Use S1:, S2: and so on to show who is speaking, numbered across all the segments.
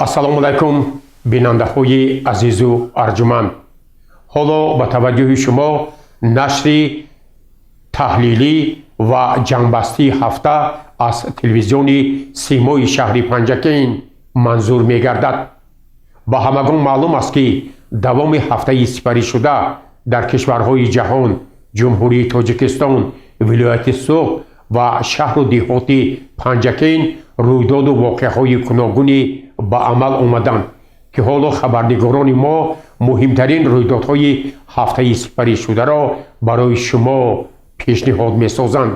S1: ассалому алайкум бинандаҳои азизу арҷуманд. ҳоло ба таваҷҷӯҳи шумо нашри таҳлилӣ ва ҷанбастии ҳафта аз телевизиони симои шаҳри Панҷакейн манзур мегардад. ба ҳамагон маълум аст, ки давоми ҳафтаи сипаришуда дар кишварҳои ҷаҳон ҷумҳурии Тоҷикистон, вилояти Суғд ва шаҳру деҳоти Панҷакейн рӯйдоду воқеаҳои гуногуне ба амал омаданд, ки ҳоло хабарнигорони мо муҳимтарин рӯйдодҳои ҳафтаи сипаришударо барои шумо пешниҳод месозанд.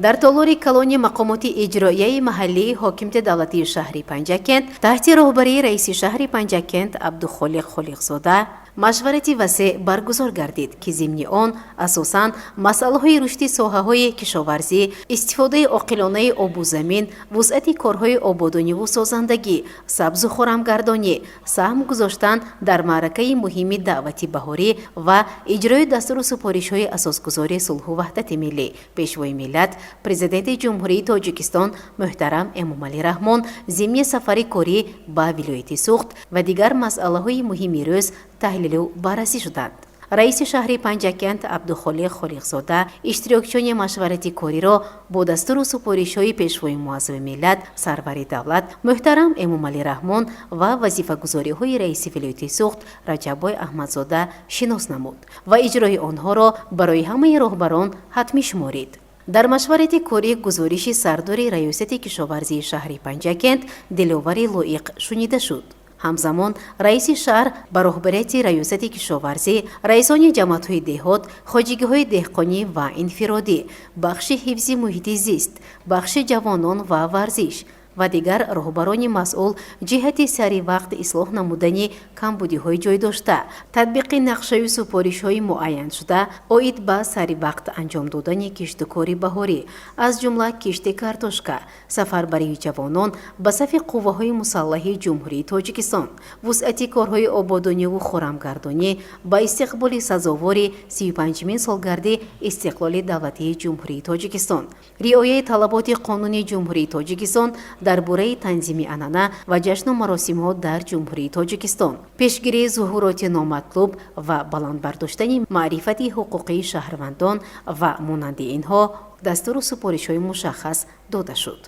S2: дар толори калони мақомоти иҷроияи маҳаллии ҳокимияти давлатии шаҳри Панҷакент таҳти роҳбарии раиси шаҳри Панҷакент Абдухолиқ Холиқзода машварати васеъ баргузор гардид, ки зимни он асосан масъалаҳои рушди соҳаҳои кишоварзӣ, истифодаи оқилонаи обу замин, вусъати корҳои ободониву созандагӣ, сабзу хӯрамгардонӣ, саҳм гузоштан дар маъракаи муҳими даъвати баҳорӣ ва иҷрои дастуру супоришҳои асосгузори сулҳу ваҳдати миллӣ. Пешвои миллат президенти ҷумҳурии Тоҷикистон муҳтарам Эмомалӣ Раҳмон зимни сафари корӣ ба вилояти Суғд ва дигар масъалаҳои муҳими рӯз таҳлилу баррасӣ шуданд. раиси шаҳри Панҷакент Абдухолиқ Холиқзода иштирокчиёни машварати кориро бо дастуру супоришҳои пешвои муаззами миллат сарвари давлат муҳтарам Эмомалӣ Раҳмон ва вазифагузориҳои раиси вилояти Суғд Раҷаббой Аҳмадзода шинос намуд ва иҷрои онҳоро барои ҳамаи роҳбарон ҳатмӣ шуморид. дар машварати корӣ гузориши сардори раёсати кишоварзии шаҳри Панҷакент диловари лоиқ шунида шуд. ҳамзамон раиси шаҳр ба роҳбарияти раёсати кишоварзӣ, раисони ҷамъиятҳои деҳот, хоҷигиҳои деҳқонӣ ва инфиродӣ, бахши ҳифзи муҳити зист, бахши ҷавонон ва варзиш ва дигар роҳбарони масъул ҷиҳати саривақт ислоҳ намудани камбудиҳои ҷойдошта, татбиқи нақшаю супоришҳои муайяншуда оид ба саривақт анҷом додани киштукори баҳорӣ, аз ҷумла кишти картошка, сафарбарии ҷавонон ба сафи қувваҳои мусаллаҳи ҷумҳурии Тоҷикистон, вусъати корҳои ободониву хӯрамгардонӣ ба истиқболи сазовори 35-мин солгарди истиқлоли давлатии ҷумҳурии Тоҷикистон, риояи талаботи қонуни ҷумҳурии Тоҷикистон дар бораи танзими анъана ва ҷашну маросимҳо дар ҷумҳурии Тоҷикистон, пешгирии зуҳуроти номатлуб ва баландбардоштани маърифати ҳуқуқии шаҳрвандон ва монанди инҳо дастуру супоришҳои мушаххас дода шуд.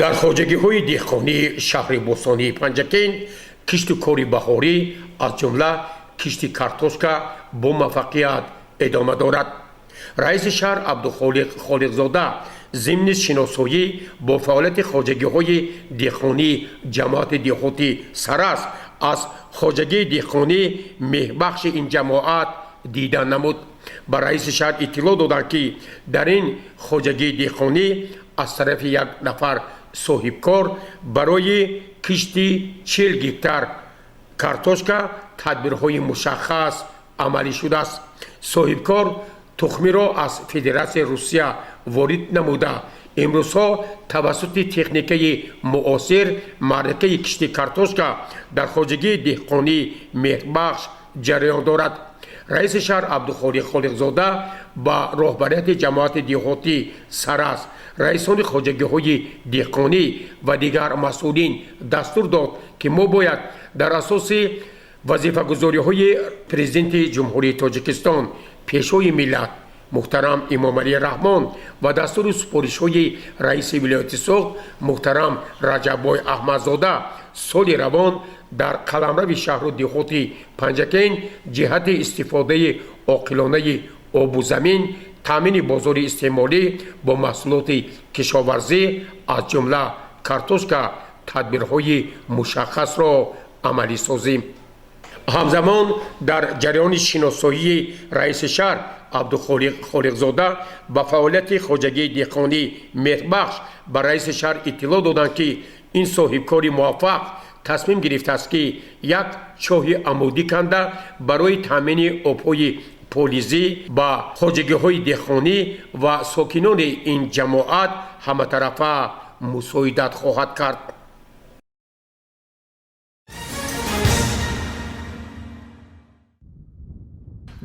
S1: дар хоҷагиҳои деҳқонии шаҳри бӯстонии Панҷакейн кишту кори баҳорӣ аз ҷумла кишти картошка бо муваффақият идома дорад. раиси шаҳр Абдухолиқ Холиқзода зимни шиносоӣ бо фаъолияти хоҷагиҳои деҳқонии ҷамоати деҳоти Сарас аз хоҷагии деҳқонӣ меҳбахши ин ҷамоат дида намуд. ба раиси шаҳр иттилоъ доданд, ки дар ин хоҷагии деҳқонӣ аз тарафи як нафар соҳибкор барои кишти 40 гектар картошка тадбирҳои мушаххас амалӣ шудааст. соҳибкор тухмиро аз Федератсияи Русия ворид намуда, имрӯзҳо тавассути техникаи муосир маъракаи кишти картошка дар хоҷагии деҳқонӣ меҳбахш ҷараён дорад. раиси шаҳр Абдухолиқ Холиқзода ба роҳбарияти ҷамоати деҳоти Сарас, раисони хоҷагиҳои деҳқонӣ ва дигар масъулин дастур дод, ки мо бояд дар асоси вазифагузориҳои президенти ҷумҳурии Тоҷикистон, пешвои миллат муҳтарам Эмомалӣ Раҳмон ва дастури супоришҳои раиси вилояти Суғд муҳтарам Раҷаббой Аҳмадзода соли равон дар қаламрави шаҳру деҳоти Панҷакейн ҷиҳати истифодаи оқилонаи обу замин, таъмини бозори истеъмолӣ бо маҳсулоти кишоварзӣ аз ҷумла картошка тадбирҳои мушаххасро амалӣ созӣ. ҳамзамон дар ҷараёни шиносоии раиси шаҳр Абдухолиқ Холиқзода ба фаъолияти хоҷагии деҳқонӣ меҳбахш ба раиси шаҳр иттилоъ доданд, ки ин соҳибкори муваффақ тасмим гирифтааст, ки як чоҳи амудӣ канда барои таъмини обҳои полизӣ ба хоҷагиҳои деҳқонӣ ва сокинони ин ҷамоат ҳаматарафа мусоидат хоҳад кард.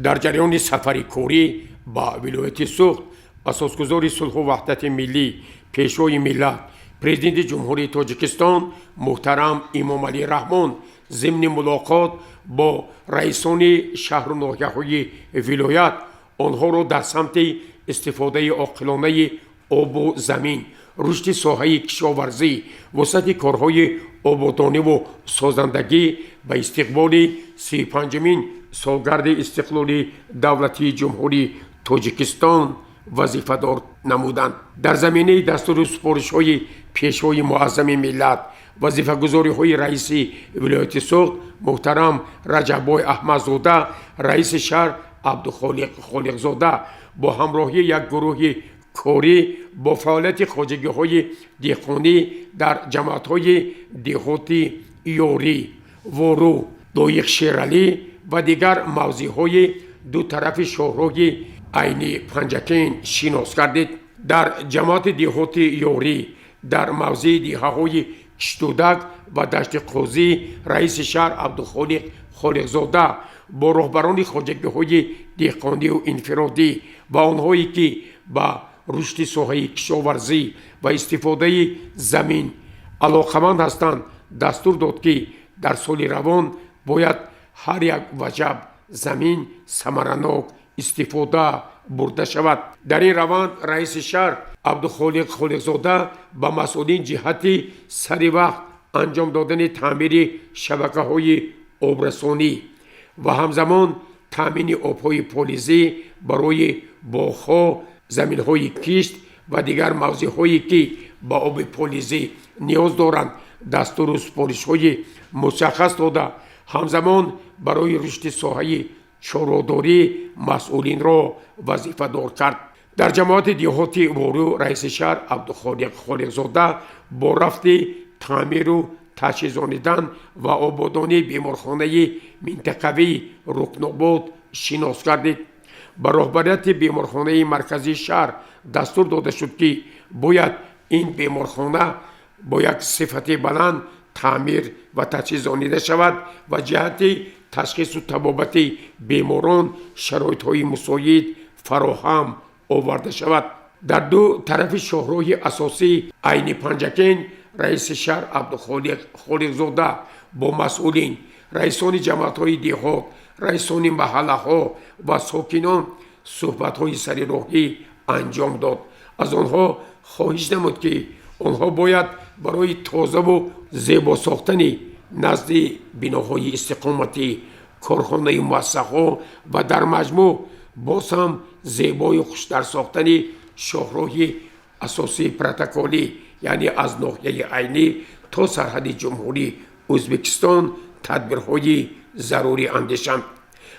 S1: در جریان سفری کوری با ولایت سوخت اساسگزار صلح و وحدت ملی پیشوای ملت پرزیدنت جمهوری تاجیکستان محترم امام علی رحمان ضمن ملاقات با رئیسان شهر و ناحیه‌های ولایت آنها را در سمت استفاده عاقلانه آب و زمین، رشد ساحه کشاورزی، وسعت کارهای آبادانی و سازندگی به استقبال 35مین سالگرد استقلال دولتی جمهوری تاجیکستان وظیفه‌دار نمودند. در زمینه دستور سپارش‌های پیشوای معظم ملت وظیفه‌گزاری‌های رئیس ولایت سوخت محترم رجب‌بای احمدزاده رئیس شهر عبدالخالق خالقزاده با همراهی یک گروه کاری با فعالیت خواجگی‌های دهقانی در جماعت‌های دهاتی یاری، وارو، دایق شیرالی و دیگر موضع‌های دو طرف شاهراه عین پنجکین شناس گردید. در جماعت دهاتی یاری در موضع دهه‌های کشتودک و دشت قاضی رئیس شهر عبدالخالق خالقزاده با رهبران خواجگی‌های دهقانی و انفرادی و آنهایی که با رشد ساحه کشاورزی و استفاده زمین علاقمند هستند دستور داد که در سال روان باید هر یک وجب زمین ثمرناک استفاده برده شود. در این روند رئیس شهر عبدالخالق خالقزاده با مسئولین جهت سری وقت انجام دادن تعمیر شبکه‌های آبرسانی و همزمان تامین آب‌های پالیزی برای باغ‌ها، زمین‌های کشت و دیگر موضع‌هایی که با آب پالیزی نیاز دارند دستور و سپارش‌های مشخص داده همزمان برای رشد ساحه چاره‌داری مسئولین را وظیفه دار کرد. در جماعت دهاتی وارو رئیس شهر عبدالخالق خالقزاده با رفت تعمیر و تجهیزانیدن و آبادانی بیمارخانه منطقوی رکناباد شناس گردید. با رهبریت بیمارخانه مرکزی شهر دستور داده شد که باید این بیمارخانه با یک صفت بلند تعمیر و تجهیزانیده شود و جهت تشخیص و طبابت بیماران شرایط‌های مساعد فراهم آورده شود. در دو طرف شاهراه اساسی عین پنجکین رئیس شهر عبدالخالق خالقزاده با مسئولین، رئیسان جماعت‌های دهات، رئیسان محله‌ها و ساکنان صحبت‌های سر راهی انجام داد. از آنها خواهش نمود که آنها باید برای تازه و زیبا ساختن نزد بناهای استقامتی، کارخانه موسسه‌ها و در مجموع باز هم زیبای خوشتر ساختن شاهراه اساسی پروتکلی یعنی از ناحیه عینی تا سرحد جمهوری ازبکستان تدبیرهای ضروری اندیشند.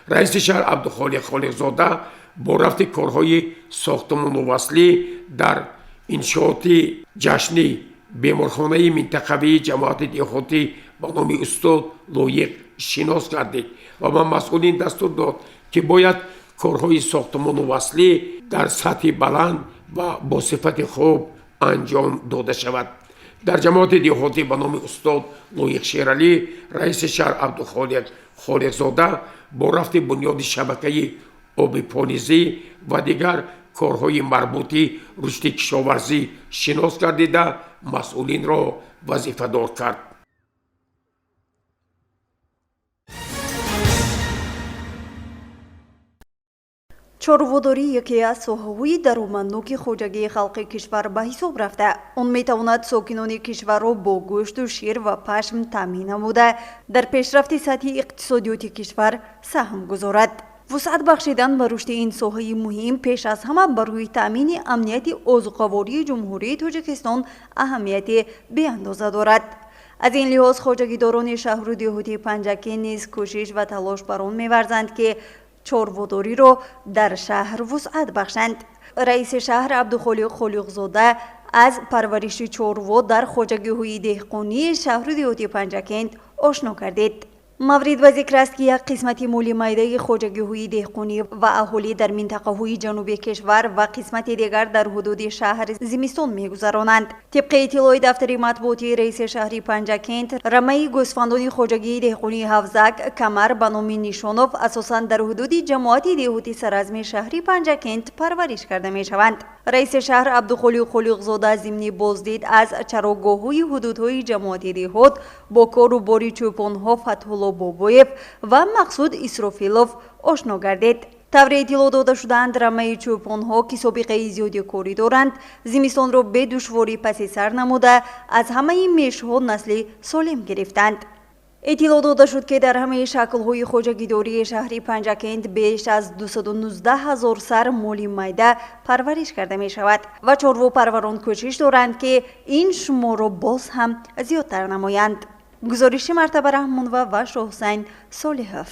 S1: رئیس شهر عبدالخالق خالقزاده با رفت کارهای ساختمان و وصلی در انشاءات جشنی بیمارخانه منطقوی جماعت دهاتی با نام استاد لایق شناس گردید و به مسئولین دستور داد که باید کارهای ساختمان و وصلی در سطح بلند و با صفت خوب انجام داده شود. در جماعت دهاتی به نام استاد لایق شیرالی رئیس شهر عبدالخالق خالقزاده با رفت بنیاد شبکه آب پالیزی و دیگر کارهای مربوطی رشد کشاورزی شناس گردیده مسئولین را وظیفه دار کرد.
S3: چاره‌واداری یکی از ساحه‌های درآمدناک خواجگی خلق کشور به حساب رفته. آن می‌تواند ساکنان کشور را با گوشت و شیر و پشم تامین نموده در پیشرفت سطح اقتصادیات کشور سهم گذارد. وسعت بخشیدن به رشد این ساحه مهم پیش از همه برای تامین امنیت آذوقه‌واری جمهوری تاجیکستان اهمیت بی‌اندازه دارد. از این لحاظ خواجگیداران شهر و دهاتی پنجکین نیز کوشش و تلاش بر آن می‌ورزند که چاره‌واداری را در شهر وسعت بخشند. رئیس شهر عبدالخالق خالقزاده از پرورش چاره‌وا در خواجگی‌های دهقانی شهر و دهاتی پنجکین آشنا کردید. маврид ва зикр аст ки як қисмати моли майдаи хоҷагиҳои деҳқонӣ ва аҳолӣ дар минтақаҳои ҷануби кишвар ва қисмати дигар дар ҳудуди шаҳр зимистон мегузаронанд. тибқи иттилои дафтари матбуоти раиси шаҳри Панҷакент, рамаи гӯсфандони хоҷагии деҳқонии Ҳавзак Камар ба номи Нишонов асосан дар ҳудуди ҷамоати деҳоти саразми шаҳри Панҷакент парвариш карда мешаванд. раиси шаҳр Абдухолиқ Холиқзода зимни боздид аз чарогоҳҳои ҳудудҳои ҷамоати деҳот бо кору бори чӯпонҳо Фатҳулло Бобоев ва Мақсуд Исрофилов ошно гардид. тавре иттилоъ дода шуданд рамаи чӯпонҳо ки собиқаи зиёди корӣ доранд, зимистонро бе душворӣ паси сар намуда аз ҳамаи мешҳо насли солим гирифтанд. иттилоъ дода шуд ки дар ҳамаи шаклҳои хоҷагидории шаҳри Панҷакент беш аз 219 000 сар моли майда парвариш карда мешавад ва чорвопарварон кӯшиш доранд ки ин шуморро боз ҳам зиёдтар намоянд. гузориши Мартаба Раҳмонова ва Шоҳҳусайн Солиҳов.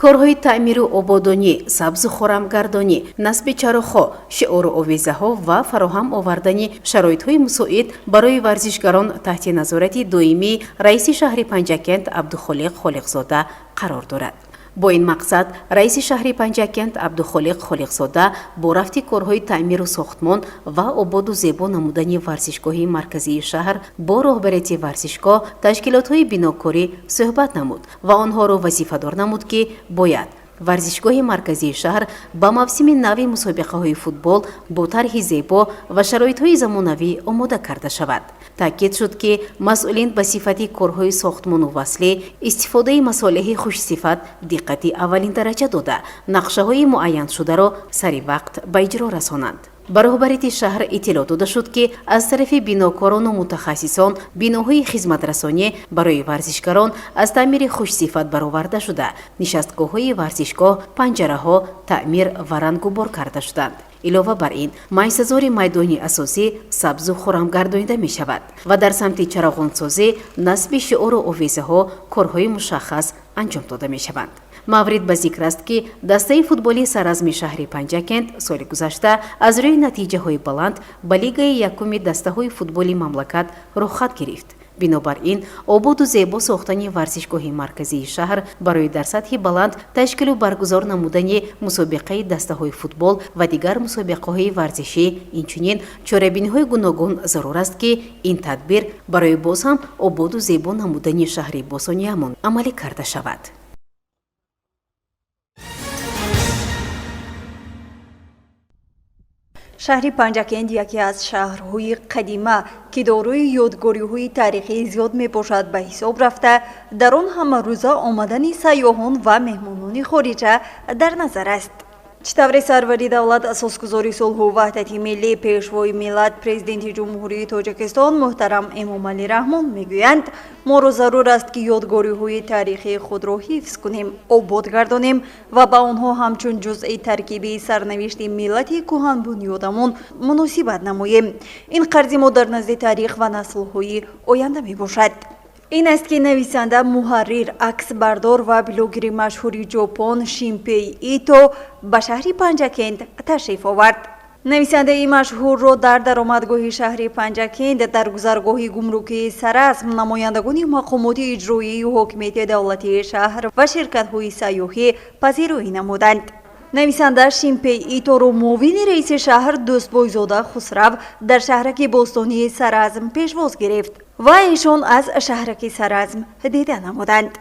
S2: корҳои таъмиру ободонӣ, сабзу хӯрамгардонӣ, насби чароғҳо, шиору овезаҳо ва фароҳам овардани шароитҳои мусоид барои варзишгарон таҳти назорати доимии раиси шаҳри Панҷакент Абдухолиқ Холиқзода қарор дорад. бо ин мақсад раиси шаҳри Панҷакент Абдухолиқ Холиқзода бо рафти корҳои таъмиру сохтмон ва ободу зебо намудани варзишгоҳи марказии шаҳр бо роҳбарияти варзишгоҳ, ташкилотҳои бинокорӣ суҳбат намуд ва онҳоро вазифадор намуд ки бояд варзишгоҳи марказии шаҳр ба мавсими нави мусобиқаҳои футбол бо тарҳи зебо ва шароитҳои замонавӣ омода карда шавад. таъкид шуд ки масъулин ба сифати корҳои сохтмону васлӣ, истифодаи масолиҳи хушсифат диққати аввалин дараҷа дода, нақшаҳои муайяншударо сари вақт ба иҷро расонанд. ба роҳбарияти шаҳр иттилоъ дода шуд ки аз тарафи бинокорону мутахассисон биноҳои хизматрасонӣ барои варзишгарон аз таъмири хушсифат бароварда шуда, нишастгоҳҳои варзишгоҳ, панҷараҳо таъмир ва рангубор карда шуданд. илова бар ин майсазори майдони асосӣ сабзу хӯрам гардонида мешавад ва дар самти чароғонсозӣ насби шиору овезаҳо корҳои мушаххас анҷом дода мешаванд. маврид ба зикр аст ки дастаи футболи саразми шаҳри Панҷакент соли гузашта аз рӯи натиҷаҳои баланд ба лигаи якуми дастаҳои футболи мамлакат руххат гирифт. бинобар ин ободу зебо сохтани варзишгоҳи марказии шаҳр барои дар сатҳи баланд ташкилу баргузор намудани мусобиқаи дастаҳои футбол ва дигар мусобиқаҳои варзишӣ, инчунин чорабиниҳои гуногун зарур аст ки ин тадбир барои боз ҳам ободу зебо намудани шаҳри босониамон амалӣ карда шавад.
S3: шаҳри Панҷакент яке аз шаҳрҳои қадима ки дорои ёдгориҳои тарихӣ зиёд мебошад ба ҳисоб рафта, дар он ҳамарӯза омадани сайёҳон ва меҳмонони хориҷа дар назар аст. читавре сарвари давлат асосгузори сулҳу ваҳдати миллӣ, пешвои миллат, президенти ҷумҳурии Тоҷикистон муҳтарам Эмомалӣ Раҳмон мегӯянд: моро зарур аст ки ёдгориҳои тарихии худро ҳифз кунем, обод гардонем ва ба онҳо ҳамчун ҷузъи таркибии сарнавишти миллати кӯҳанбунёдамон муносибат намоем. ин қарзи мо дар назди таърих ва наслҳои оянда мебошад. ин аст ки нависанда, муҳаррир, аксбардор ва блогери машҳури ҷопон Шинпей Ито ба шаҳри Панҷакент ташриф овард. нависандаи машҳурро дар даромадгоҳи шаҳри Панҷакент дар гузаргоҳи гумрукии Саразм намояндагони мақомоти иҷроии ҳокимияти давлатии шаҳр ва ширкатҳои сайёҳӣ пазироӣ намуданд. нависанда Шинпей Иторо муовини раиси шаҳр Дӯстбойзода Хусрав дар шаҳраки бостонии Саразм пешвоз гирифт ва эшон аз шаҳраки Саразм дида намуданд.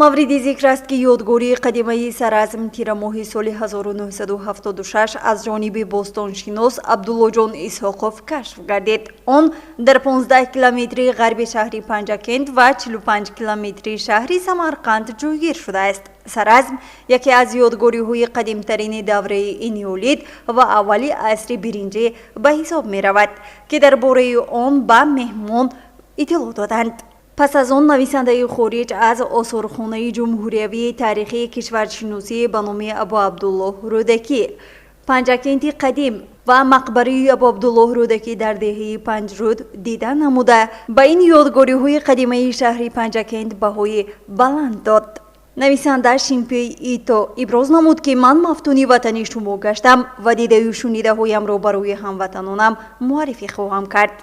S3: мавриди зикр аст ки ёдгории қадимаи Саразм тирамоҳи соли 1976 аз ҷониби бостоншинос Абдуллоҷон Исҳоқов кашф гардид. он дар 15 километри ғарби шаҳри Панҷакент ва 45 километри шаҳри Самарқанд ҷойгир шудааст. Саразм яке аз ёдгориҳои қадимтарини давраи энеолит ва аввали асри биринҷӣ ба ҳисоб меравад, ки дар бораи он ба меҳмон иттилоъ доданд. пас аз он нависандаи хориҷ аз осорхонаи ҷумҳуриявии таърихии кишваршиносӣ ба номи Абу Абдуллоҳ Рӯдакӣ, Панҷакенти қадим ва мақбараи Абу Абдуллоҳ Рӯдакӣ дар деҳаи Панҷрӯд дида намуда, ба ин ёдгориҳои қадимаи шаҳри Панҷакент баҳои баланд дод. нависанда Шинпей Ито иброз намуд ки ман мафтуни ватани шумо гаштам ва дидаю шунидаҳоямро барои ҳамватанонам муаррифӣ хоҳам кард.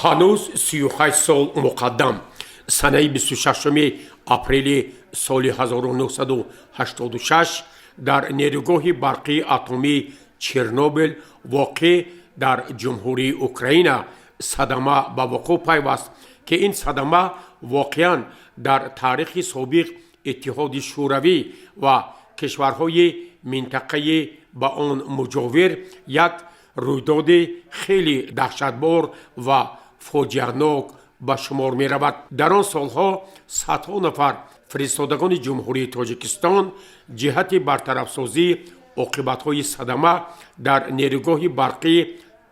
S1: هنوز 38 سال مقدم سنه 26 اپریل سال 1986 در نیروگاه برقی اتمی چرنوبیل واقع در جمهوری اوکراین صدمه به وقوع پیوست که این صدمه واقعا در تاریخ سابق اتحاد شوروی و کشورهای منطقه با آن مجاور یک رویداد خیلی دهشتبار و فاجعه‌ناک به شمار می رود. در آن سالها صدها نفر فرستادگان جمهوری تاجیکستان جهت برطرف سازی عاقبت‌های صدمه در نیروگاه برقی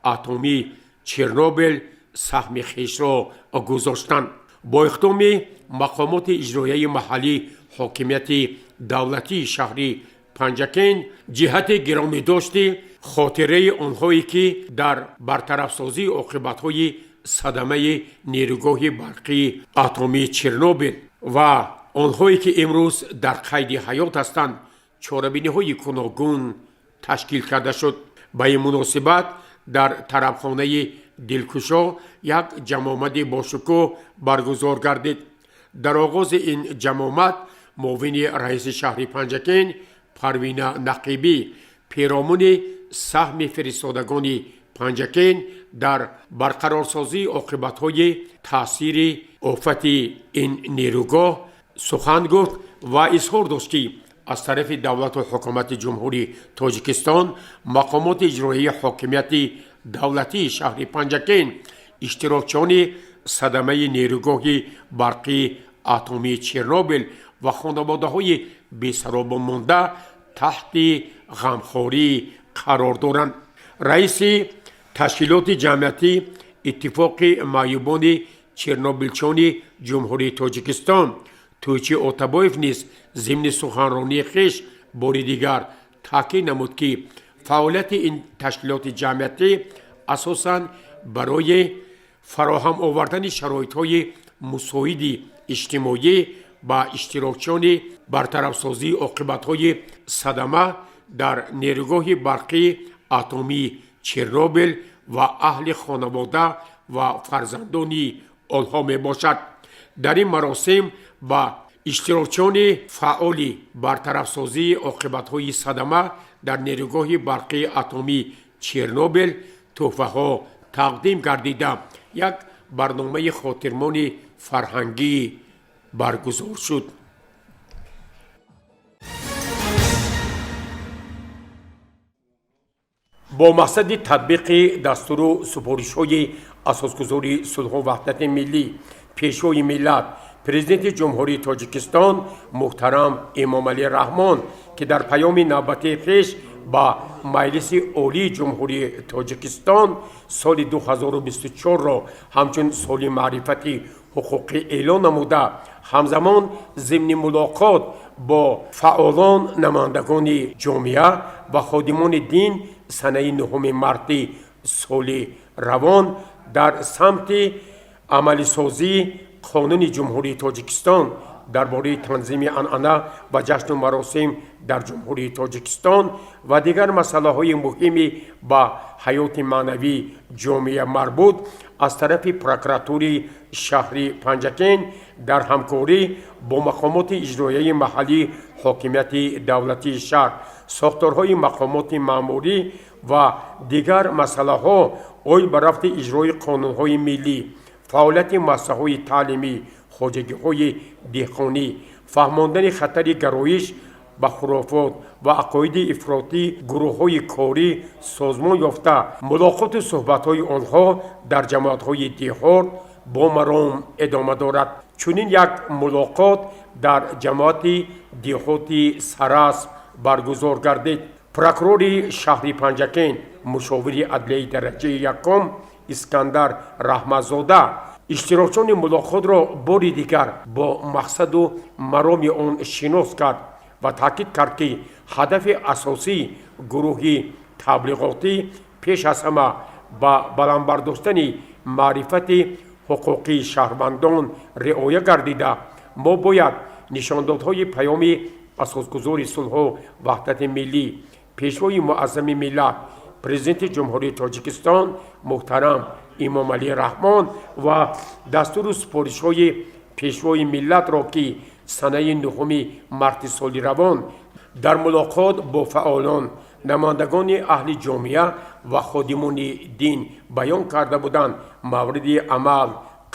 S1: اتمی چرنوبیل سهم خویش را گذاشتند. با اقدام مقامات اجرایی محلی حاکمیت دولتی شهری پنجکن جهت گرامی داشته خاطره آنهایی که در برطرف سازی عاقبت‌های صدمه نیروگاه برقی اتمی چرنوبیل و آنهایی که امروز در قید حیات هستند چاره‌بینی‌های گوناگون تشکیل کرده شد. به این مناسبت در طربخانه دلکشا یک جمع باشکوه برگزار گردید. در آغاز این جمع معاون رئیس شهر پنجکن پروین نقیبی پیرامون سهم فرستادگان پنجکن در برقرارسازی عاقبت‌های تاثیر آفت این نیروگاه سخن گفت و اظهار داشت که از طرف دولت و حکومت جمهوری تاجیکستان مقامات اجرایی حاکمیت دولتی شهر پنجکن اشتراکچیان صدمه نیروگاه برقی اتمی چرنوبیل و خانواده‌های بی‌سراب مانده تحت غمخواری قرار دارند. رئیس تشکیلات جمعیتی اتفاق معیوبان چرنوبیلچان جمهوری تاجیکستان تویچی اوتابایف نیز ضمن سخنرانی خویش بار دیگر تاکید نمود که فعالیت این تشکیلات جمعیتی اساساً برای فراهم آوردن شرایط‌های مساعد اجتماعی با اشتراکچیان برطرف سازی عاقبت‌های صدمه در نیروگاه برقی اتمی چرنوبیل و اهل خانواده و فرزندان آنها می باشد. در این مراسم با اشتراکچیان فعال برطرف سازی عاقبت‌های صدمه در نیروگاه برقی اتمی چرنوبیل تحفه‌ها تقدیم گردیده یک برنامه خاطرمان فرهنگی برگزار شد. با مقصد تطبیق دستور سفارش‌های اساسگذار صلح و وحدت ملی پیشوای ملت پرزیدنت جمهوری تاجیکستان محترم امامعلی رحمان که در پیام نوبتی خویش با مجلس عالی جمهوری تاجیکستان سال 2024 را همچون سال معرفت حقوقی اعلان نموده همزمان ضمن ملاقات با فعالان نمایندگان جامعه و خادمان دین سنه 9 مارس سال روان در سمت عملی سازی قانون جمهوری تاجیکستان درباره تنظیم عنعنه و جشن و مراسم در جمهوری تاجیکستان و دیگر مسائل مهمی با حیات معنوی جامعه مربوط از طرف پروکراتوری شهر پنجکن در همکاری با مقامات اجرایی محلی حاکمیت دولتی شهر ساختارهای مقامات مأموری و دیگر مسائل اوی به رفت اجرای قانونهای ملی فعالیت مؤسسه‌های تعلیمی خواجگی‌های دهقانی فهماندن خطر گرایش به خرافات و عقاید افراطی گروه‌های کاری سازمان یافته ملاقات و صحبت‌های آنها در جماعت‌های دهات با مرام ادامه دارد. چنین یک ملاقات در جماعت دهات سراسب برگزار گردید. پروکرور شهر پنجکن مشاور عدلیه درجه یکم اسکندر رحمتزاده اشتراکچیان ملاقات را بار دیگر با مقصد و مرام آن شناس کرد و تاکید کرد که هدف اساسی گروه تبلیغاتی پیش از همه با بلند برداشتن معرفت حقوقی شهروندان رعایت گردیده ما باید نشاندادهای پیام اساسگذار صلح و وحدت ملی پیشوای معظم ملت پرزیدنت جمهوری تاجیکستان محترم امام علی رحمان و دستور سپارش های پیشوای ملت را که سنه نهم مارت سال روان در ملاقات با فعالان نمایندگان اهل جامعه و خادمان دین بیان کرده بودند مورد عمل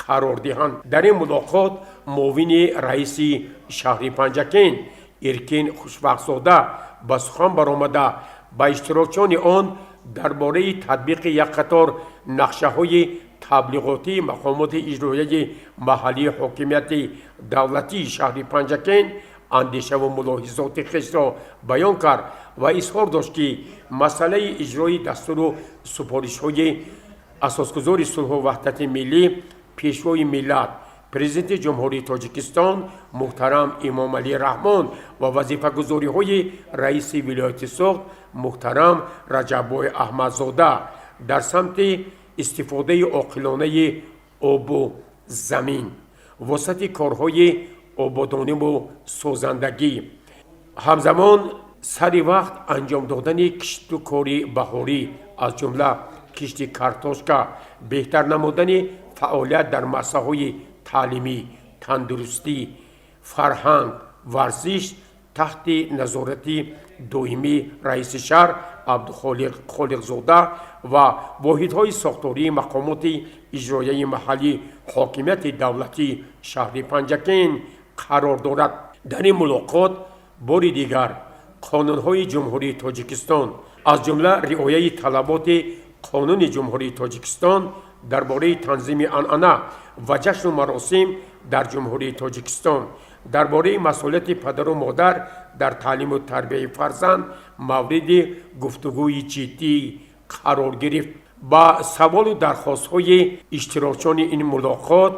S1: قرار دهند. در این ملاقات معاون رئیس شهر پنجکین ارکین خوشبخت‌زاده به سخن برآمده با اشتراکیان آن درباره تطبیق یک قطار نقشه های تبلیغاتی مقامات اجرایی محلی حاکمیت دولتی شهر پنجکین اندیشه و ملاحظات خود را بیان کرد و اظهار داشت که مسئله اجرای دستور و سپارش های اساسگزار صلح و وحدت ملی پیشوای ملت پرزیدنت جمهوری تاجیکستان محترم امام علی رحمان و وظیفه گزاری های رئیس ولایت سوخت محترم رجب احمدزاده در سمت استفاده عاقلانه آب و زمین وسط کارهای آبادانی و سازندگی همزمان سر وقت انجام دادن کشت و کاری بهاری از جمله کشت کارتوشکا بهتر نمودن فعالیت در مسائل تعلیمی تندرستی فرهنگ ورزش تحت نظارت دائمی رئیس شهر عبدخالق زاده و واحدهای ساختاری مقامات اجرایی محلی حاکمیت دولتی شهر پنجکین قرار دارد. در این ملاقات بار دیگر قانونهای جمهوری تاجیکستان از جمله رعایت طلبات قانون جمهوری تاجیکستان درباره تنظیم عنعنه و جشن و مراسم در جمهوری تاجیکستان درباره مسئولیت پدر و مادر در تعلیم و تربیت فرزند مورد گفتگوی جدی قرار گرفت. با سوال و درخواست های اشتراکیان این ملاقات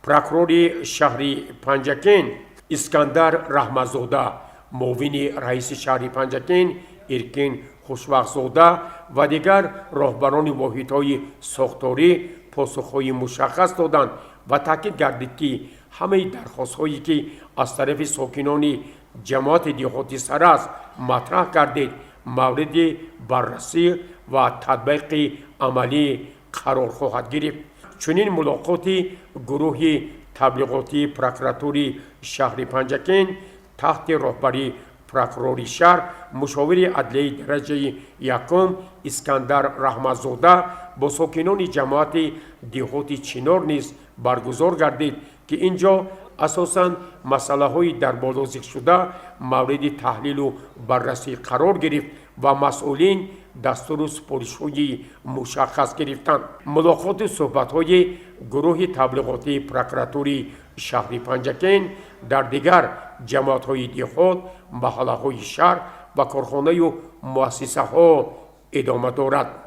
S1: پروکرور شهر پنجکین اسکندر رحمتزاده معاون رئیس شهر پنجکین ارکین خوشبخت‌زاده و دیگر راهبران واحدهای ساختاری پاسخهای مشخص دادند و تاکید گردید که همه درخواست‌هایی که از طرف ساکنان جماعت دیهاتی سر است مطرح گردید مورد بررسی و تطبیق عملی قرار خواهد گرفت. چنین ملاقات گروه تبلیغاتی پروکراتوری شهر پنجکین تحت راهبری پروکرور شهر مشاور عدلیه درجه یکم اسکندر رحمتزاده با ساکنان جماعت دیهاتی چنار نیز برگزار گردید که اینجا اساساً مسئله های در بالا ذکر شده مورد تحلیل و بررسی قرار گرفت و مسئولین دستور و سپارش های مشخص گرفتند. ملاقات و صحبت های گروه تبلیغاتی پروکراتوری شهر پنجکین در دیگر جماعت های دیهات محله های شهر و کارخانه و مؤسسه ها ادامه دارد.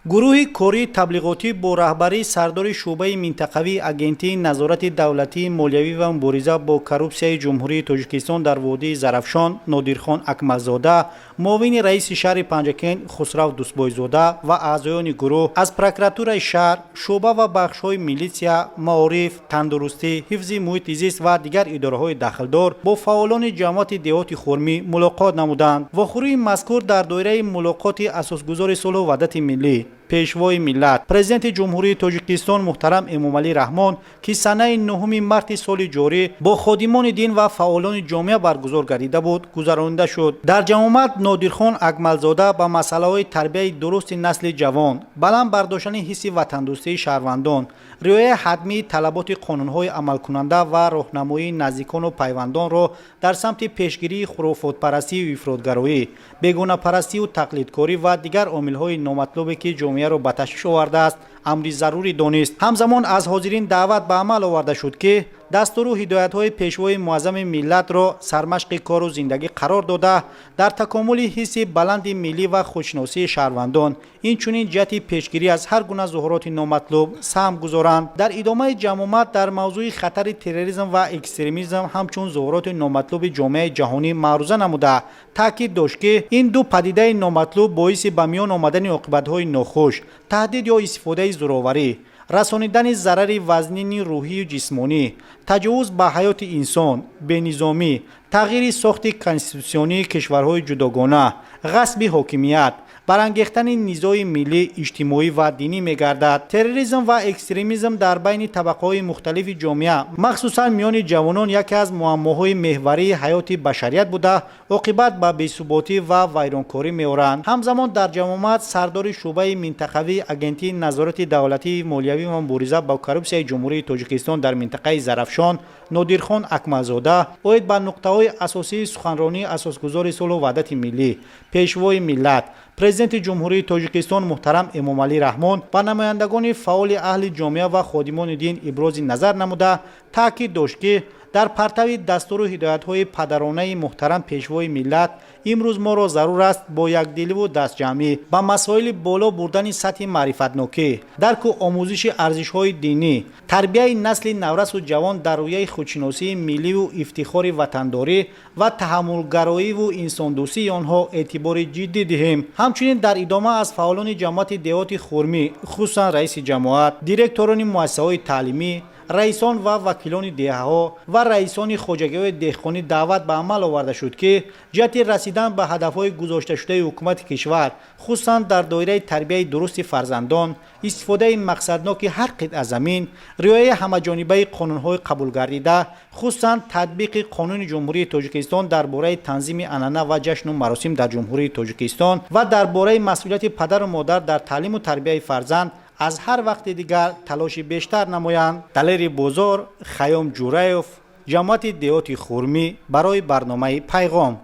S4: گروه کاری تبلیغاتی با رهبری سردار شعبه منطقوی اگنتی نظارت دولتی مالیوی و مبارزه با کروپسیای جمهوری تاجیکستان در وادی زرافشان نادرخان اکملزاده معاون رئیس شهر پنجکین خسرو دوستبایزاده و اعضایان گروه از پروکراتور شهر شعبه و بخش‌های میلیسیا معارف تندرستی حفظ محیط زیست و دیگر اداره‌های داخلدار با فعالان جماعت دیهات خرمی ملاقات نمودند و خوری مذکور در دایره ملاقات اساسگزار صلح و وحدت ملی پیشوای ملت پرزیدنت جمهوری تاجیکستان محترم امام علی رحمان که سنه 9 مارت سال جاری با خادمان دین و فعالان جامعه برگزار گردیده بود گذرانده شد. در جمعیت نادرخان اکملزاده با مسائل تربیت درست نسل جوان، بلند برداشتن حس وطندوستی شهروندان، رعایت حتمی طلبات قانون‌های عمل کننده و راهنمایی نزدیکان و پیوندان را در سمت پیشگیری خرافات پرستی و افراطگرایی، بیگانه پرستی و تقلیدکاری و دیگر عامل‌های نامطلوبی که جامعه را به تشویش آورده است امری ضروری دانست. همزمان از حاضرین دعوت به عمل آورده شد که دستور و هدایت‌های پیشوای معظم ملت را سرمشق کار و زندگی قرار داده در تکامل حس بلند ملی و خودشناسی شهروندان این چنین جهت پیشگیری از هر گونه ظاهرات نامطلوب سهم گذارند. در ادامه جمعیت در موضوع خطر تروریسم و اکستریمیسم همچون ظاهرات نامطلوب جامعه جهانی معروضه نموده تاکید داشت که این دو پدیده نامطلوب باعث به میان آمدن عاقبت‌های ناخوش، تهدید یا استفاده زورآوری، رسانیدن ضرر وزنی روحی و جسمانی، تجاوز به حیات انسان، بینظامی، تغییر ساخت کنستیتوسیونی کشورهای جداگانه، غصب حاکمیت، برانگیختن نزاع ملی، اجتماعی و دینی می‌گردد. تروریسم و اکستریمیسم در بین طبقه‌های مختلف جامعه، مخصوصا میان جوانان، یکی از معماهای محوری حیات بشریت بوده، عاقبت به بی‌ثباتی و ویرانکاری می‌آورند. همزمان در جمعیت سردار شعبه منطقوی اگنتی نظارت دولتی مالیوی و مبارزه با کروپسیای جمهوری تاجیکستان در منطقه زرافشان، نادرخان اکملزاده، اوید به نقطه‌های اساسی سخنرانی اساسگزار صلح و وحدت ملی، پیشوای ملت، پرزیدنت جمهوری تاجیکستان محترم امامعلی رحمان و نمایندگان فعال اهل جامعه و خادمان دین ابراز نظر نموده، تاکید داشت که در پرتو دستور و هدایت‌های پدرانه محترم پیشوای ملت، امروز ما را ضرور است با یکدلی و دست جمعی به مسائل بالا بردن سطح معرفت‌ناکی، درک و آموزش ارزش‌های دینی، تربیت نسل نورس و جوان در رویه خودشناسی ملی و افتخار وطنداری و تحملگرایی و انساندوستی آنها اعتبار جدی دهیم. همچنین در ادامه از فعالان جماعت دیهات خرمی، خصوصا رئیس جماعت، دیرکتوران مؤسسه‌های تعلیمی، رئیسان و وکیلان دهه‌ها و رئیسان خواجگی‌های دهقانی دعوت به عمل آورده شد که جهت رسیدن به هدف‌های گذاشته شده حکومت کشور، خصوصا در دایره تربیت درست فرزندان، استفاده مقصدناک هر قطعه زمین، رعایت همه‌جانبه قانون‌های قبول گردیده، خصوصا تطبیق قانون جمهوری تاجیکستان درباره تنظیم عنعنه و جشن و مراسم در جمهوری تاجیکستان و درباره مسئولیت پدر و مادر در تعلیم و تربیت فرزند از هر وقت دیگر تلاش بیشتر نمایند. دلیر بازار، خیام جورایف، جماعت دیهات خرمی برای برنامه پیغام.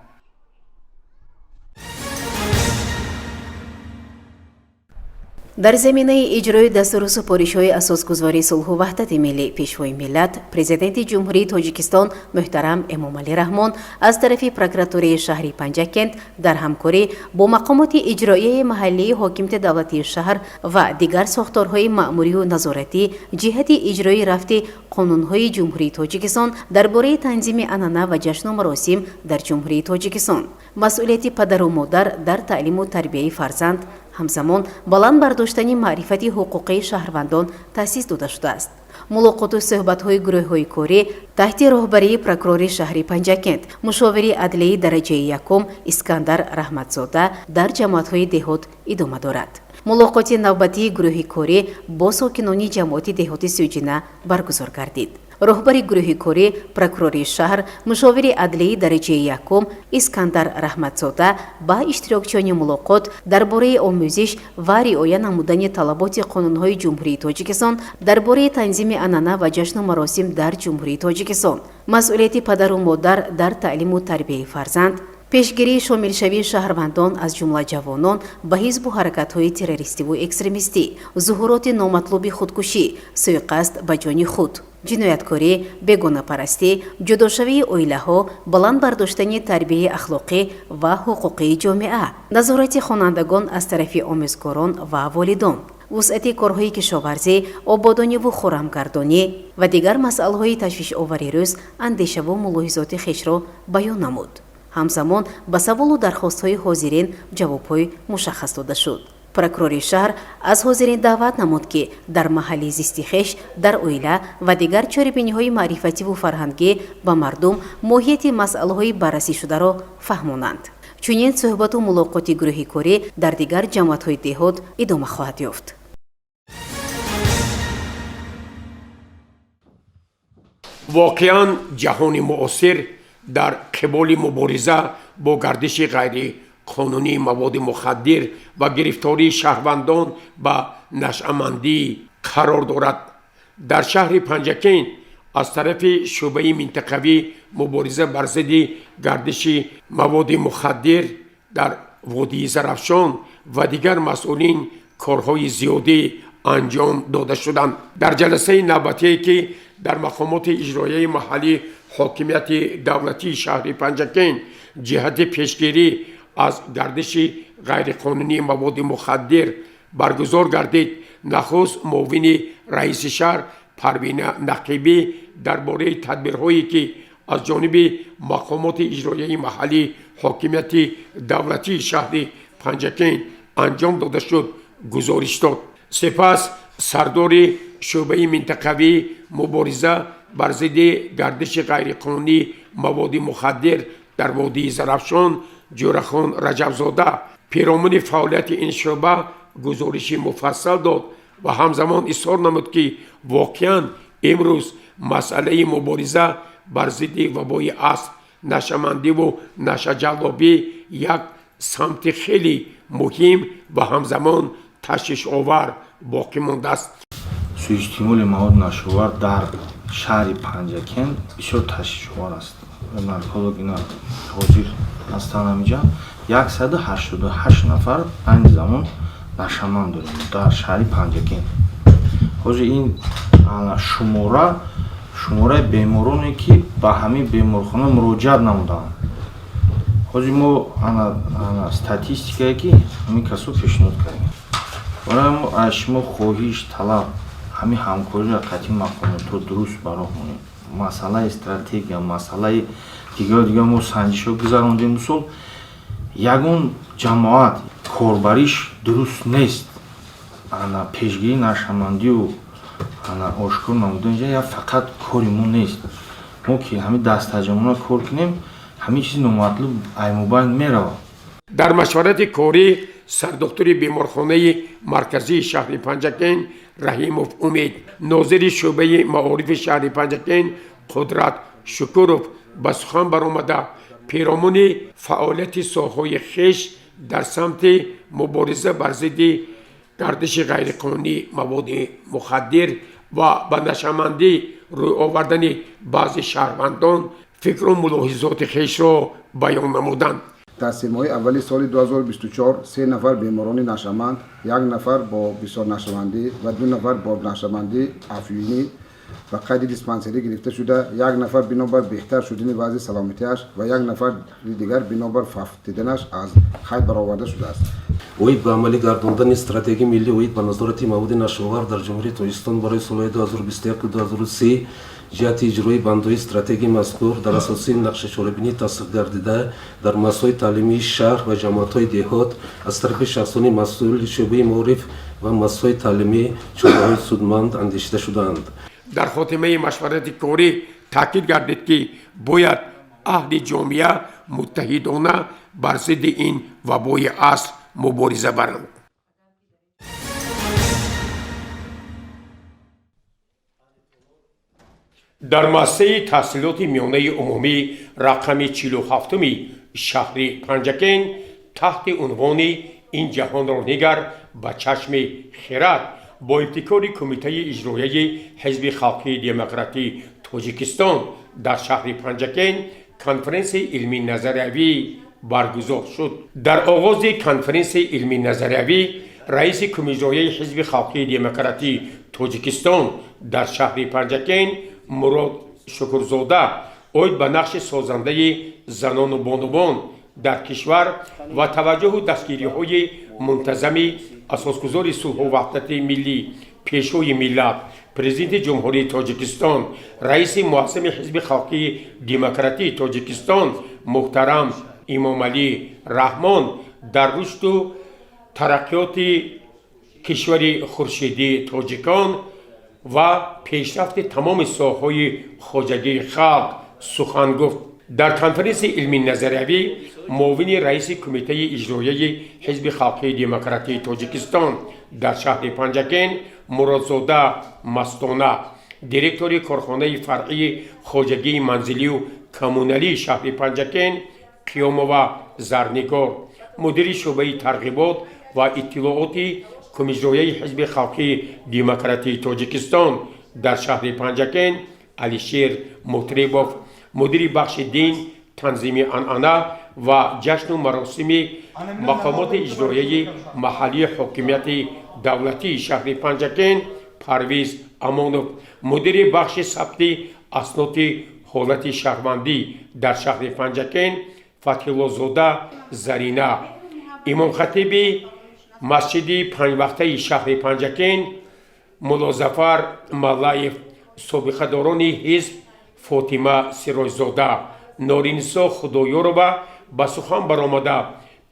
S2: در زمینه اجرای دستور و سپارش‌های اساسگذاری صلح و وحدت ملی، پیشوای ملت پرزیدنت جمهوری تاجیکستان محترم امامعلی رحمان از طرف پروکراتوری شهری پنجکент در همکاری با مقامات اجرایی محلی حاکمیت دولتی شهر و دیگر ساختارهای مأموری و نظارتی جهت اجرای رفت قانون‌های جمهوری تاجیکستان درباره تنظیم عنعنه و جشن و مراسم در جمهوری تاجیکستان، مسئولیت پدر و مادر در تعلیم و تربیت فرزند، همزمان بلند برداشتن معرفت حقوقی شهروندان تأسیس داده شده است. ملاقات و صحبت‌های گروه‌های کاری تحت راهبری پروکرور شهری پنجکent، مشاور عدلیه درجه یکم اسکندر رحمتزاده در جماعت‌های دهات ادامه دارد. ملاقات نوبتی گروه کاری با ساکنان جماعت دهات سوجینه برگزار گردید. راهبر گروه کاری پروکرور شهر، مشاور عدلیه درجه یکم اسکندر رحمتزاده با اشتراکچیان ملاقات درباره آموزش و رعایت نمودن طلبات قانون‌های جمهوری تاجیکستان درباره تنظیم عنعنه و جشن و مراسم در جمهوری تاجیکستان، مسئولیت پدر و مادر در تعلیم و تربیت فرزند، پیشگیری شامل شوی شهروندان از جمله جوانان به حزب و حرکت‌های تروریستی و اکستریمیستی، ظهورات نامطلوب خودکشی، سوءقصد به جان خود، جنایتکاری، بیگانه پرستی، جداشوی اویله‌ها، بلند برداشتن تربیت اخلاقی و حقوقی جامعه، نظارت خوانندگان از طرف آموزگاران و والدان، وسعت کارهای کشاورزی، آبادانی و خرمگردانی و دیگر مسائل تشویش آور روز اندیشه و ملاحظات خویش را بیان نمود. همزمان به سوال و درخواست‌های حاضرین جواب‌های مشخص داده شد. پروکرور شهر از حاضرین دعوت نمود که در محل زیستی خویش در اویله و دیگر چاره‌بینی‌های معرفتی و فرهنگی به مردم ماهیت مسائل‌های بررسی شده را فهمانند. چنین صحبت و ملاقات گروهی کاری در دیگر جماعت‌های دهات ادامه خواهد یافت.
S1: واقعاً جهان معاصر در قبال مبارزه با گردش غیر قانونی مواد مخدر و گرفتاری شهروندان به نشأه‌مندی قرار دارد. در شهر پنجکent از طرف شعبه منطقوی مبارزه بر ضد گردش مواد مخدر در وادی زرافشان و دیگر مسئولین کارهای زیادی انجام داده شدند. در جلسه نوبتی که در مقامات اجرایی محلی حاکمیت دولتی شهر پنجکent جهت پیشگیری از گردش غیرقانونی مواد مخدر برگزار گردید، نخست معاون رئیس شهر پروین نقیبی درباره تدبیرهایی که از جانب مقامات اجرایی محلی حاکمیت دولتی شهر پنجکent انجام داده شد گزارش داد. سپس سردار شعبه منطقوی مبارزه بر ضد گردش غیرقانونی مواد مخدر در وادی زرافشان جورخان رجبزاده پیرامون فعالیت این شعبه گزارش مفصل داد و همزمان اصرار نمود که واقعا امروز مسئله مبارزه بر ضد وبای اسب نشمندی و نشجلابی یک سمت خیلی مهم و همزمان تشویش آور باقی مانده است.
S5: سوءاستعمال مواد ناشور در شهر پنجکن بسیار تشویش‌آور است. نارکولوگ اینا حاضر هستند اینجا 188 نفر این زمان نشمند داریم در شهر پنجکن. حاضر این شماره بیمارانی که به همین بیمارخانه مراجعت نمودند. حاضر ما استاتستیکایی که همین کسو پیشنهاد کردیم. برای ما شما خواهش طلب همین همکاری را قطعی مقامات رو درست برامون مسئله استراتژی مسئله دیگه ما سنجشو گذراندیم مثلا یگون جماعت کاربریش درست نیست انا پیشگیری نشمندی و انا آشکار نمودن یا فقط کاریمون نیست ما که همین دست تجمعنا کار کنیم همین چیز نامطلوب ایموبین میره.
S1: در مشورت کاری سردکتر بیمارخانه مرکزی شهر پنجکن رحیموف امید ناظر شعبه معارف شهر پنجکن قدرت شکروف به سخن برآمده پیرامون فعالیت ساحه‌های خویش در سمت مبارزه بر ضد گردش غیرقانونی مواد مخدر و به نشمندی روی آوردن بعضی شهروندان فکر و ملاحظات خویش را بیان نمودند.
S6: در 3 ماه اولی سال 2024 3 نفر بیماران نشمند، 1 نفر با بسیار نشمندی و 2 نفر با نشمندی افیونی و قید دیسپنسری گرفته شده، 1 نفر بنابر بهتر شدن وضع سلامتیش و 1 نفر دیگر بنابر فهمیدنش از قید برآورده شده است.
S7: اوید به عملی گرداندن استراتژی ملی اوید به نظارت مواد ناشور در جمهوری تاجیکستان برای سالهای 2021-2023 جهت اجرای بندهای استراتژی مذکور در اساس نقشه چاره‌بینی تصدیق گردیده در مسائل تعلیمی شهر و جماعت‌های دهات از طرف شخصان مسئول شعبه معارف و مسائل تعلیمی چاره‌های سودمند اندیشیده شدند.
S1: در خاتمه مشورت کاری تاکید گردید که باید اهل جامعه متحدانه بر ضد این وبای عصر مبارزه برند. در مؤسسه تحصیلات میانه عمومی رقم 47 شهر پنجکن تحت عنوان این جهان را نگر به چشم خرد با ابتکار کمیته اجرایی حزب خلقی دموکراتی تاجیکستان در شهر پنجکن کنفرانس علمی نظریوی برگزار شد. در آغاز کنفرانس علمی نظریوی رئیس کمیته حزب خلقی دموکراتی تاجیکستان در شهر پنجکن مراد شکرزاده اوید به نقش سازنده زنان و بانوان در کشور و توجه و دستگیری‌های منتظم اساسگزار صلح و وحدت ملی پیشوی ملت پرزیدنت جمهوری تاجیکستان رئیس معظم حزب خلقی دموکراتی تاجیکستان محترم امام علی رحمان در رشد و ترقیات کشور خورشیدی تاجیکان و پیشرفت تمام ساحه‌های خواجگی خلق سخن گفت. در کنفرانس علمی نظریوی معاون رئیس کمیته اجرایی حزب خلقی دموکراتی تاجیکستان در شهر پنجکن مرادزاده مستانه دیرکتور کارخانه فرعی خواجگی منزلی و کمونالی شهر پنجکن قیامова زرنگار مدیر شعبه ترغیبات و اطلاعات کمیته حزب خلقی دموکراتی تاجیکستان در شهر پنجکن علیشیر مطربوف مدیر بخش دین تنظیم عنعنه و جشن و مراسم مقامات اجرایی محلی حکومت دولتی شهر پنجکن پرویز امانوف مدیر بخش ثبت اسناد حالت شهروندی در شهر پنجکن فتح‌الله زاده زرینه امام خطیب مسجد 5 وقته شهر پنجکن ملا ظفر ملایف سابقه‌داران حزب فاطمه سرایزاده نورینسا خدایارова به سخن برآمده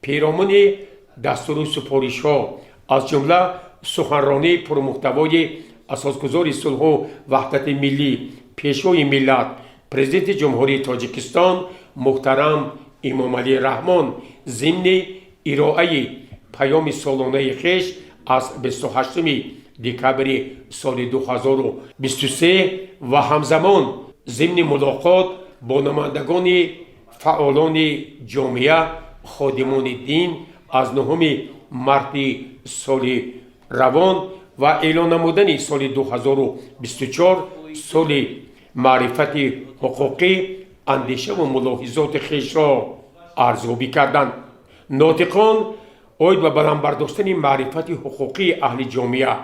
S1: پیرامون دستور سپارش‌ها از جمله سخنرانی پرمحتوای اساسگزار صلح و وحدت ملی پیشوای ملت پرزیدنت جمهوری تاجیکستان محترم امام علی رحمان ضمن ارائه پیام سالانه خویش از 28 دکبر سال 2023 و همزمان ضمن ملاقات با نمایندگان فعالان جامعه خادمان دین از 9 مارس سال روان و اعلان نمودن سال 2024 سال معرفت حقوقی اندیشه و ملاحظات خویش را ارزیابی کردند. ناطقان اوید به برانبرداشتن معرفت حقوقی اهل جامعه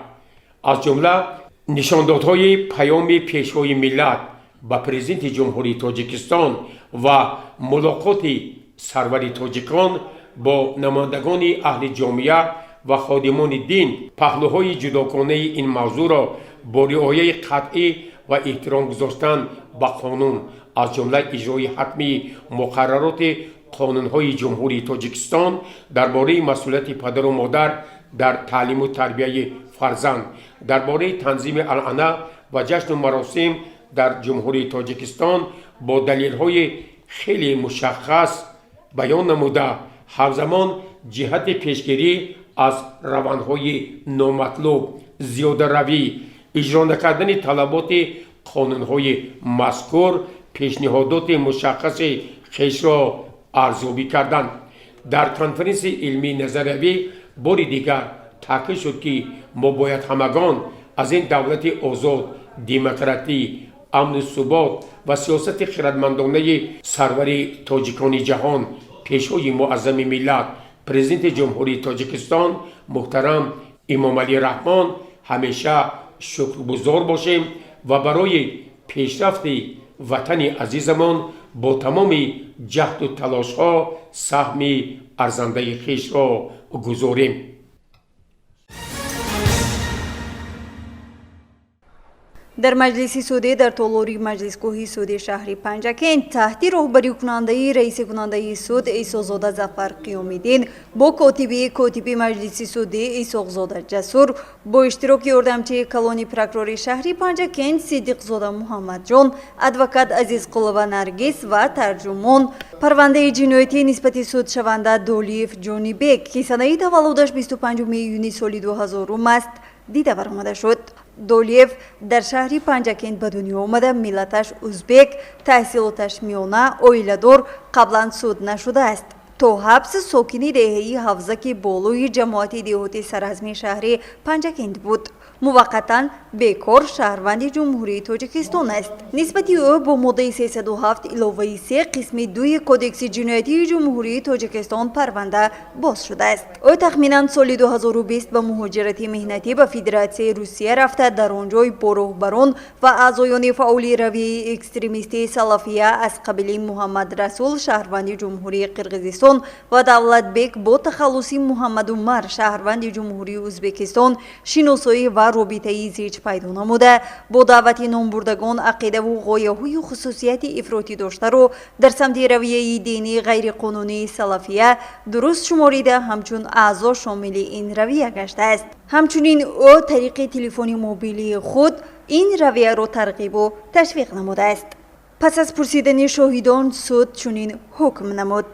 S1: از جمله نشاندادهای پیام پیشوای ملت با پرزیدنت جمهوری تاجیکستان و ملاقات سرور تاجیکان با نمایندگان اهل جامعه و خادمان دین پهلوهای جداگانه این موضوع را با رعایت قطعی و احترام گذاشتن به قانون از جمله اجرای حتمی مقررات قانونهای جمهوری تاجیکستان درباره مسئولیت پدر و مادر در تعلیم و تربیت فرزند، درباره تنظیم العنه و جشن و مراسم در جمهوری تاجیکستان با دلیل‌های خیلی مشخص بیان نموده، همزمان جهت پیشگیری از روندهای نامطلوب زیاده روی، اجرا نکردن طلبات قانونهای مذکور، پیشنهادات مشخص خویش را ارزیابی کردند. در کنفرانس علمی نظریوی بار دیگر تاکید شد که ما باید همگان از این دولت آزاد، دموکراتی، امن و ثبات و سیاست خردمندانه سرور تاجیکان جهان پیشوای معظم ملت پرزیدنت جمهوری تاجیکستان محترم امام علی رحمان همیشه شکرگزار باشیم و برای پیشرفت وطن عزیزمان با تمام جهد و تلاش ها سهم ارزنده خویش را گذاریم.
S3: در مجلس سودی در تالاری مجلسگاه سودی شهر پنجکین تحت راهبری کننده رئیس کننده سود ایساقزاده ظفر قیامی‌دین با کاتب مجلس سودی ایساقزاده جسور با اشتراک یاردمچی کلانی پروکورور شهر پنجکین صدیقزاده محمد جان، ادوکات عزیزقلوه نرگس و ترجمان پرونده جنایتی نسبت سود شونده دولیف جونی بیگ که سنه تولدش 25 یونی سال 2000 است دیده برآمده شد. دولیف در شهر پنجکین به دنیا آمده، ملتش ازبک، تحصیلاتش میانه، اویله‌دار، قبلا سود نشده است. تا حبس ساکنی دهه‌ای حوزه بالوی جماعت دهاتی سرحزمی شهر پنجکین بود. موقتا بیکار شهروند جمهوری تاجیکستان است. نسبت او با ماده 307 علاوه 3 قسم 2 کدکس جنایتی جمهوری تاجیکستان پرونده باز شده است. او تخمینا سال 2020 به مهاجرت مهنتی به فدراسیون روسیه رفته، در آنجا با راهبران و اعضایان فعال رویه اکستریمیستی سلفیه از قبیله محمد رسول شهروند جمهوری قرقیزستان و دولت بیگ با تخلص محمد عمر شهروند جمهوری ازبکستان شناسایی و رابطه زیج پیدا نموده، با دعوت نامبردگان عقیده و غایه‌های خصوصیت افراطی داشته رو در سمت رویه دینی غیر قانونی سلفیه درست شماریده، همچون اعضا شامل این رویه گشته است. همچنین او طریق تلفن موبیلی خود این رویه را ترغیب و تشویق نموده است. پس از پرسیدن شاهدان سود چنین حکم نمود: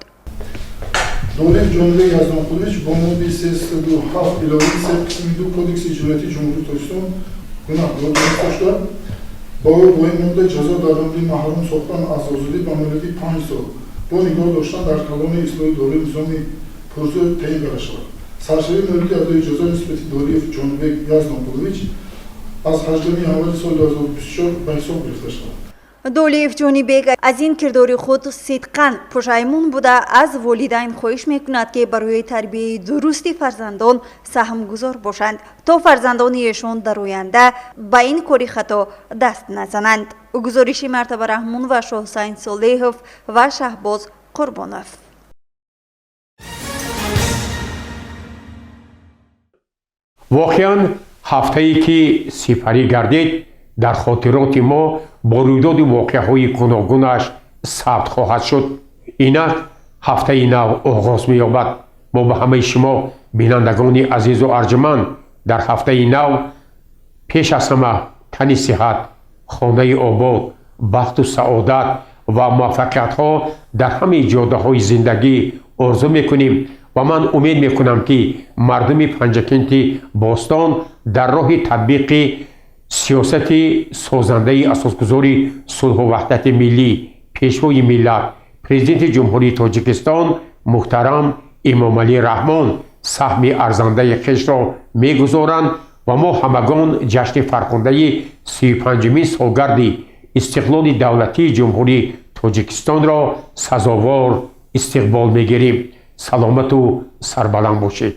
S8: دولیف جمله یزدانپورویچ با ماده 307 علاوه 3 قسم 2 کدکس جنایتی جمهوری تاجیکستان گناه را داشته، با این ماده جزا دادن محروم ساختن از آزادی به مدت 5 سال با نگاه داشتن در کلان اصلاحی دوره نظامی پرزور تعیین کرده شود. سرشاری مورد ادای جزا نسبت دولیف جمله یزدانپورویچ از 18 ژانویه سال 2024 به حساب گرفته شود.
S3: دولیف جونی بیگ از این کردار خود صدقاً پشیمون بوده، از والدین خواهش میکند که برای تربیت درست فرزندان سهم گذار باشند تا فرزندان ایشان در آینده به این کاری خطا دست نزنند. گزارش مرتبه رحمان و شاه حسین صالحوف و شهباز قربانوف.
S1: واقعاً هفته‌ای که سپری گردید در خاطرات ما با رویداد واقعه‌های گوناگونش ثبت خواهد شد. اینک هفته نو آغاز می‌یابد. ما به همه شما بینندگان عزیز و ارجمند در هفته نو пеш аз ҳама тани сиҳат, хонаи обод, бахту саодат ва муваффақиятҳо дар ҳамаи ҷоддаҳои зиндагӣ орзу мекунем ва ман умед мекунам ки мардуми панҷакенти бостон дар роҳи татбиқи сиёсати созандаи асосгузори сулҳу ваҳдати миллӣ, пешвои миллат, президенти ҷумҳурии Тоҷикистон муҳтарам Эмомалӣ Раҳмон саҳми арзандаи хешро мегузоранд ва мо ҳамагон ҷашни фархондаи 35-мин солгарди истиқлоли давлатии ҷумҳурии Тоҷикистонро сазовор истиқбол мегирем. саломату сарбаланд бошед.